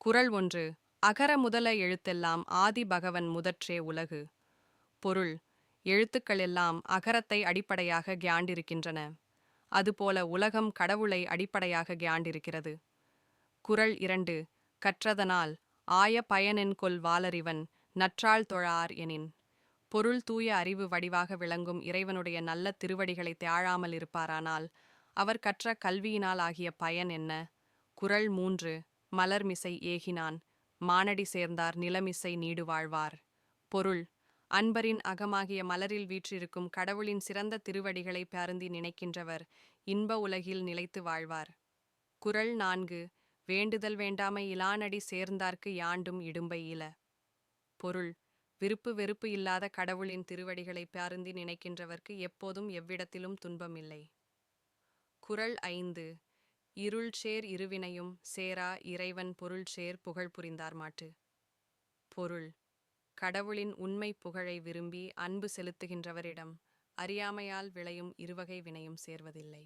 குறள் ஒன்று. அகர முதல எழுத்தெல்லாம் ஆதி பகவன் முதற்றே உலகு. பொருள்: எழுத்துக்கள் எல்லாம் அகரத்தை அடிப்படையாக கியாண்டிருக்கின்றன. அதுபோல உலகம் கடவுளை அடிப்படையாக கியாண்டிருக்கிறது. குறள் இரண்டு. கற்றதனால் ஆய பயனென்கொல் வாலறிவன் நற்றாள் தொழார் எனின். பொருள்: தூய அறிவு வடிவாக விளங்கும் இறைவனுடைய நல்ல திருவடிகளை தேழாமல் இருப்பாரானால் அவர் கற்ற கல்வியினால் ஆகிய பயன் என்ன? குறள் மூன்று. மலர்மிசை ஏகினான் மானடி சேர்ந்தார் நிலமிசை நீடு வாழ்வார். பொருள்: அன்பரின் அகமாகிய மலரில் வீற்றிருக்கும் கடவுளின் சிறந்த திருவடிகளை பருந்தி நினைக்கின்றவர் இன்ப உலகில் நிலைத்து வாழ்வார். குறள் நான்கு. வேண்டுதல் வேண்டாமை இலானடி சேர்ந்தார்க்கு யாண்டும் இடும்பை இல. பொருள்: விருப்பு வெறுப்பு இல்லாத கடவுளின் திருவடிகளை பருந்தி நினைக்கின்றவர்க்கு எப்போதும் எவ்விடத்திலும் துன்பமில்லை. குறள் ஐந்து. இருள்சேர் இருவினையும் சேரா இறைவன் பொருள்சேர் புகழ் புரிந்தார் மாட்டு. பொருள்: கடவுளின் உண்மை புகழை விரும்பி அன்பு செலுத்துகின்றவரிடம் அறியாமையால் விளையும் இருவகை வினையும் சேர்வதில்லை.